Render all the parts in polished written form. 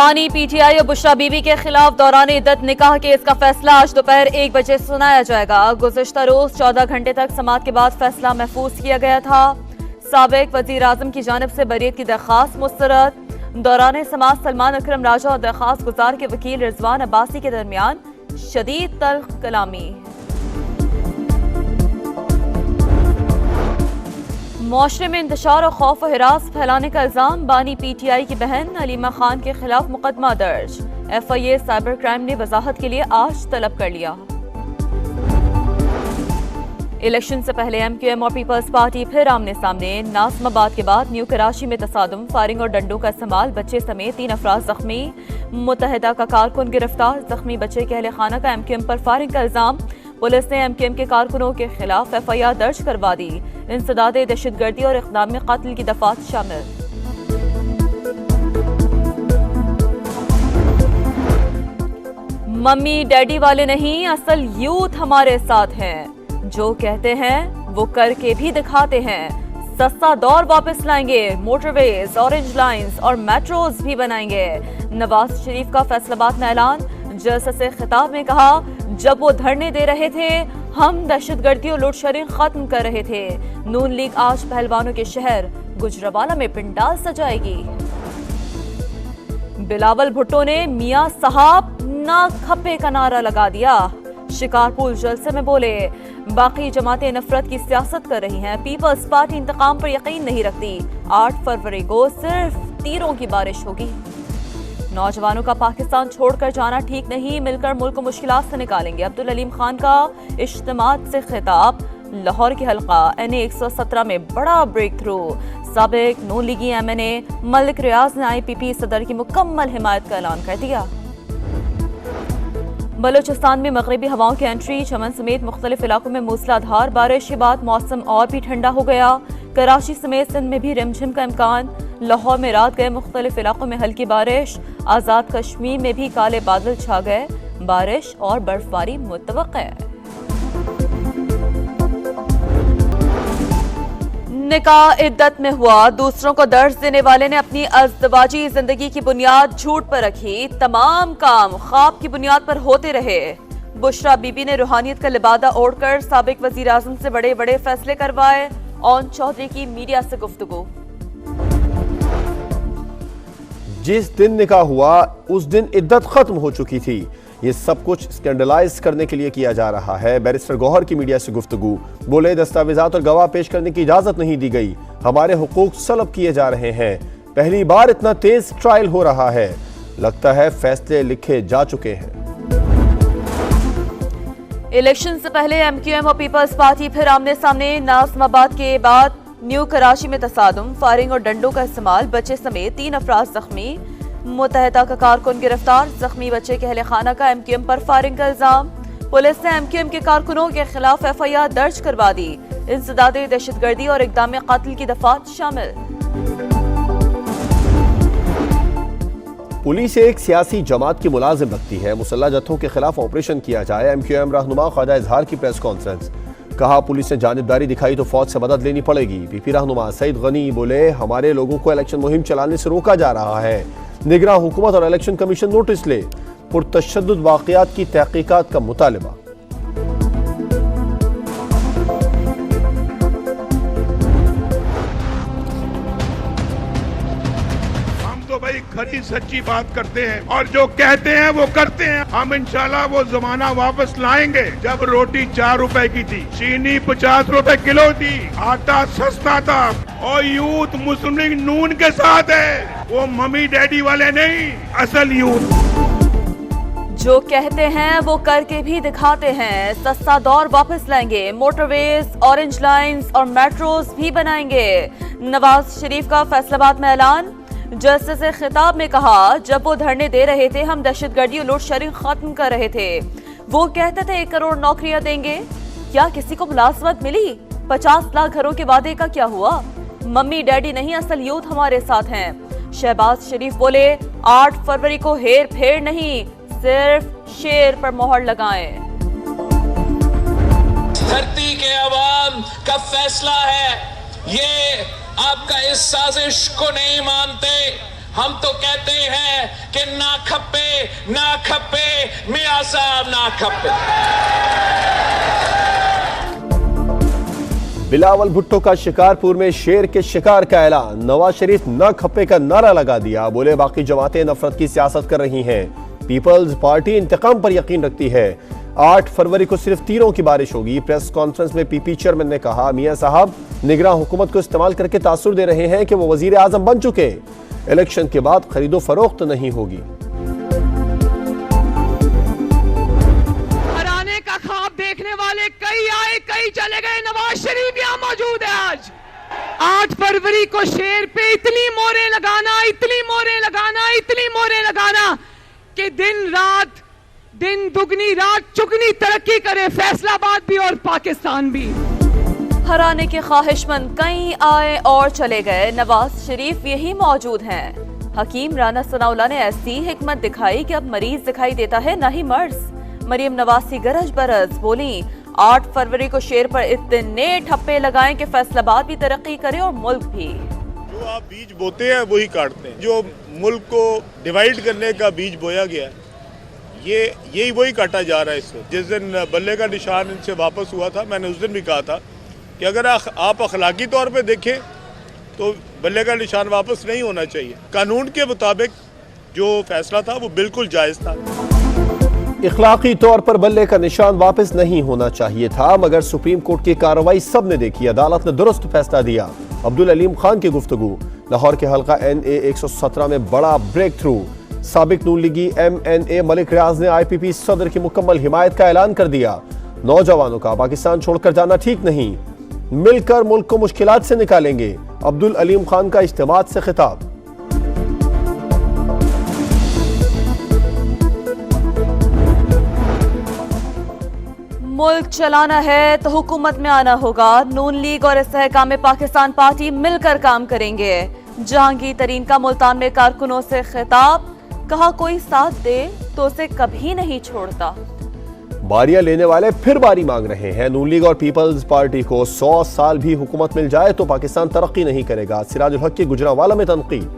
बानी पीटीआई और बुशरा बीबी के खिलाफ दौरान इद्दत निकाह केस का फैसला आज दोपहर 1 बजे सुनाया जाएगा। गुज़िश्ता रोज 14 घंटे तक समाअत के बाद फैसला महफूज किया गया था। साबिक वजीर आजम की जानिब से बरीयत की दरख्वास्त मुस्तरद। दौरान समाअत सलमान अकरम राजा और दरख्वास्त गुजार के वकील रिजवान अब्बासी के दरमियान शदीद तल्ख कलामी। मुआशरे में इंतशार और खौफ व हिरास फैलाने का इल्जाम। बानी पीटीआई की बहन अलीमा खान के खिलाफ मुकदमा दर्ज। FIA साइबर क्राइम ने वजाहत के लिए आज तलब कर लिया। इलेक्शन से पहले MQM और पीपल्स पार्टी फिर आमने सामने। नाज़िमाबाद के बाद न्यू कराची में तसादुम, फायरिंग और डंडों का इस्तेमाल, बच्चे समेत 3 अफराद जख्मी। मुत्तहिदा का कारकुन गिरफ्तार। जख्मी बच्चे के अहले खाना का MQM पर फायरिंग का इल्जाम। पुलिस ने MQM के कारकुनों के खिलाफ FIR दर्ज करवा दी। इंसदाद दहशतगर्दी और इक़दाम क़त्ल की दफात शामिल। मम्मी डैडी वाले नहीं, असल यूथ हमारे साथ हैं। जो कहते हैं वो करके भी दिखाते हैं। सस्ता दौर वापस लाएंगे, मोटरवेज, ऑरेंज लाइंस और मेट्रोज भी बनाएंगे। नवाज शरीफ का फैसलाबाद में ऐलान। जलसे से खिताब में कहा, जब वो धरने दे रहे थे हम दहशतगर्दी और लूट शेरिंग खत्म कर रहे थे। नून लीग आज पहलवानों के शहर गुजरावाला में पिंडाल सजाएगी। बिलावल भुट्टो ने मियां साहब ना खप्पे का नारा लगा दिया। शिकारपुर जलसे में बोले, बाकी जमातें नफरत की सियासत कर रही हैं। पीपल्स पार्टी इंतकाम पर यकीन नहीं रखती। 8 फरवरी को सिर्फ तीरों की बारिश होगी। नौजवानों का पाकिस्तान छोड़कर जाना ठीक नहीं, मिलकर मुल्क को मुश्किलात से निकालेंगे। अब्दुल अलीम खान का इज्तिमात से खिताब। लाहौर की हल्का NA 117 में बड़ा ब्रेक थ्रू। साबिक नून लीगी MNA मलिक रियाज ने IPP सदर की मुकम्मल हिमायत का ऐलान कर दिया। बलूचिस्तान में मगरबी हवाओं की एंट्री। चमन समेत मुख्तलिफ इलाकों में मूसलाधार बारिश के बाद मौसम और भी ठंडा हो गया। कराची समेत सिंध में भी रिमझिम का इम्कान। लाहौर में रात गए मुख्तलिफ इलाकों में हल्की बारिश। आज़ाद कश्मीर में भी काले बादल छा गए। बारिश और बर्फबारी मुतवक्के है। निकाह इद्दत में हुआ। दूसरों को दर्ज देने वाले ने अपनी अज़दवाजी जिंदगी की बुनियाद झूठ पर रखी। तमाम काम ख्वाब की बुनियाद पर होते रहे। बुशरा बीबी ने रूहानियत का लिबादा ओढ़कर साबिक वजीर आजम से बड़े बड़े फैसले करवाए। ओन चौधरी की मीडिया से गुफ्तगू। जिस दिन निकाह हुआ उस दिन इद्दत खत्म हो चुकी थी। ये सब कुछ स्कैंडलाइज करने के लिए किया जा रहा है। बैरिस्टर गौहर की मीडिया से गुफ्तगू। बोले, दस्तावेजात और गवाह पेश करने की इजाजत नहीं दी गई। हमारे हुकूक सलब किए जा रहे हैं। पहली बार इतना तेज ट्रायल हो रहा है। लगता है फैसले लिखे जा चुके हैं। इलेक्शन से पहले MQM और पीपल्स पार्टी फिर आमने सामने। नाज़िमाबाद के बाद न्यू कराची में तसादुम, फायरिंग और डंडों का इस्तेमाल, बच्चे समेत 3 अफराद जख्मी। मुत्तहिदा का कारकुन गिरफ्तार। जख्मी बच्चे के अहले खाना का MQM पर फायरिंग का इल्जाम। पुलिस ने MQM के कारकुनों के खिलाफ FIR दर्ज करवा दी। इंसदाद दहशतगर्दी और इक़दाम क़त्ल की दफात शामिल। पुलिस एक सियासी जमात की मुलाजिम रखती है। मुसल्लह जत्थों के खिलाफ ऑपरेशन किया जाए। MQM रहनुमा ख्वाजा इजहार की प्रेस कॉन्फ्रेंस। कहा, पुलिस ने जानिबदारी दिखाई तो फौज से मदद लेनी पड़ेगी। PP रहनुमा सईद गनी बोले, हमारे लोगों को इलेक्शन मुहिम चलाने से रोका जा रहा है। निगरान हुकूमत और इलेक्शन कमीशन नोटिस ले। पुरतशद्दुद वाक़यात की तहकीकात का मुतालबा। भाई खरी सच्ची बात करते हैं और जो कहते हैं वो करते हैं। हम इंशाल्लाह वो जमाना वापस लाएंगे जब रोटी 4 रुपए की थी, चीनी 50 रुपए किलो थी, आटा सस्ता था और यूथ मुस्लिम लीग नून के साथ है। वो मम्मी डैडी वाले नहीं, असल यूथ। जो कहते हैं वो करके भी दिखाते हैं। सस्ता दौर वापस लाएंगे, मोटरवेज, ऑरेंज लाइंस और मेट्रोज भी बनाएंगे। नवाज शरीफ का फैसलाबाद में ऐलान। जलसे से खिताब में कहा, जब वो धरने दे रहे थे हम दहशतगर्दी और लूट शेरिंग खत्म कर रहे थे। वो कहते थे 1 करोड़ नौकरियां देंगे। क्या किसी को मुलाजमत मिली? 50 लाख घरों के वादे का क्या हुआ? मम्मी डैडी नहीं, असल यूथ हमारे साथ हैं। शहबाज शरीफ बोले, 8 फरवरी को हेर फेर नहीं, सिर्फ शेर पर मोहर लगाएं। धरती के अवाम का फैसला है। ये आपका इस साजिश को नहीं मानते। हम तो कहते हैं कि ना खप्पे मियां साहब ना खप्पे। बिलावल भुट्टो का शिकारपुर में शेर के शिकार का ऐलान। नवाज शरीफ न खप्पे का नारा लगा दिया। बोले बाकी जमातें नफरत की सियासत कर रही हैं। पीपल्स पार्टी इंतकाम पर यकीन रखती है। 8 फरवरी को सिर्फ तीरों की बारिश होगी। प्रेस कॉन्फ्रेंस में पीपी चेयरमैन ने कहा, मियां साहब निगरान हुकूमत को इस्तेमाल करके तासुर दे रहे हैं कि वो वजीर आजम बन चुके। इलेक्शन के बाद खरीदो फरोख्त नहीं होगी। हराने का ख्वाब देखने वाले कई आए कई चले गए। नवाज शरीफ यहाँ मौजूद है। आज 8 फरवरी को शेर पे इतनी मोहरें लगाना कि दिन दुगनी रात चुगनी तरक्की करे फैसलाबाद भी और पाकिस्तान भी। हराने के ख्वाहिशमंद कई आए और चले गए। नवाज शरीफ यही मौजूद हैं। हकीम राना सनाउल्लाह ने ऐसी हिकमत दिखाई कि अब मरीज दिखाई देता है न ही मर्ज। मरियम नवाज गरज बरस बोली, 8 फरवरी को शेर पर इतने ठप्पे लगाएं कि फैसलाबाद भी तरक्की करे और मुल्क भी। जो आप बीज बोते हैं वही काटते हैं। जो मुल्क को डिवाइड करने का बीज बोया गया है यही वही काटा जा रहा है। इससे जिस दिन बल्ले का निशान इनसे वापस हुआ था, मैंने उस दिन भी कहा था कि अगर आप अखलाकी तौर पे देखें तो बल्ले का निशान वापस नहीं होना चाहिए। कानून के मुताबिक जो फैसला था वो बिल्कुल जायज़ था। इखलाकी तौर पर बल्ले का निशान वापस नहीं होना चाहिए था, मगर सुप्रीम कोर्ट की कार्रवाई सबने देखी। अदालत ने दुरुस्त फैसला दिया। अब्दुल अलीम खान की गुफ्तगू। लाहौर के हल्का NA 117 में बड़ा ब्रेक थ्रू। साबिक नून लीगी MNA मलिक रियाज ने IPP सदर की मुकम्मल हिमायत का ऐलान कर दिया। नौजवानों का पाकिस्तान छोड़कर जाना ठीक नहीं, मिलकर मुल्क को मुश्किलात से निकालेंगे। अब्दुल अलीम खान का इज्तिमा से खिताब। मुल्क चलाना है तो हुकूमत में आना होगा। नून लीग और इस्तेहकाम पाकिस्तान पार्टी मिलकर काम करेंगे। जहांगीर तरीन का मुल्तान में कारकुनों से खिताब। कहा, कोई साथ दे तो उसे कभी नहीं छोड़ता। बारियां लेने वाले फिर बारी मांग रहे हैं। नून लीग और पीपल्स पार्टी को 100 साल भी हुकूमत मिल जाए तो पाकिस्तान तरक्की नहीं करेगा। सिराजुल हक की गुजरांवाला में तनकीद।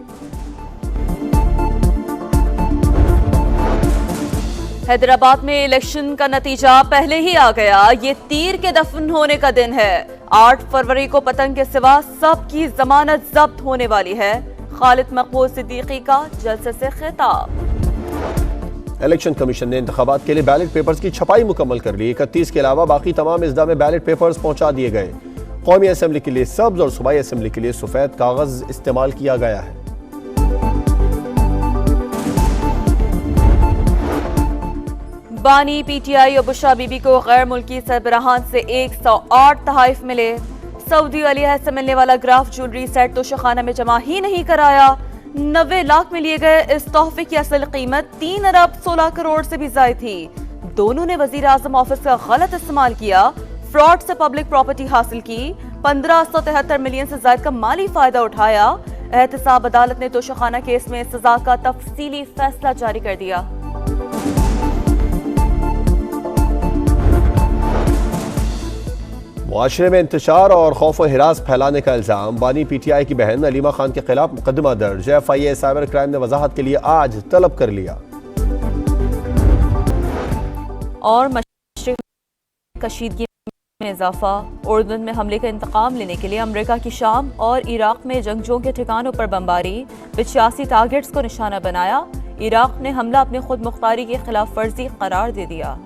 हैदराबाद में इलेक्शन का नतीजा पहले ही आ गया। ये तीर के दफन होने का दिन है। 8 फरवरी को पतंग के सिवा सबकी जमानत जब्त होने वाली है। खालिद मकबूल सिद्दीकी का जलसे से खिताब। इलेक्शन कमीशन ने इंतखाबात के लिए बैलेट पेपर्स की छपाई मुकम्मल कर ली। 31 के अलावा बाकी तमाम इज़्दा में बैलेट पेपर्स पहुंचा दिए गए। कौमी असेंबली के लिए सब्ज और सूबाई असेंबली के लिए सफेद कागज इस्तेमाल किया गया है। बानी PTI और बुशरा बीबी को गैर मुल्की सरबराहान से 108 तहाइफ मिले। सऊदी अलिया से मिलने वाला ग्राफ ज्वेलरी सेट तो शखाना में जमा ही नहीं कराया। 90 लाख में लिए गए इस तोहफे की असल कीमत 3 अरब 16 करोड़ से भी ज्यादा थी। दोनों ने वजीर आजम ऑफिस का गलत इस्तेमाल किया। फ्रॉड से पब्लिक प्रॉपर्टी हासिल की। 1573 मिलियन से ज्यादा का माली फायदा उठाया। एहतसाब अदालत ने तोशाखाना केस में सजा का तफसीली फैसला जारी कर दिया। मुआशरे में इंतशार और खौफ व हिरास फैलाने का इल्जाम। बानी PTI की बहन अलीमा खान के खिलाफ मुकदमा दर्ज। FIA साइबर क्राइम ने वजाहत के लिए आज तलब कर लिया। और मशरिक कशीदगी में इजाफा। उर्दन में हमले का इंतकाम लेने के लिए अमेरिका की शाम और इराक में जंगजुओं के ठिकानों पर बमबारी। 85 टारगेट्स को निशाना बनाया। इराक ने हमला अपनी खुद मुख्तारी की खिलाफ वर्जी करार दे दिया।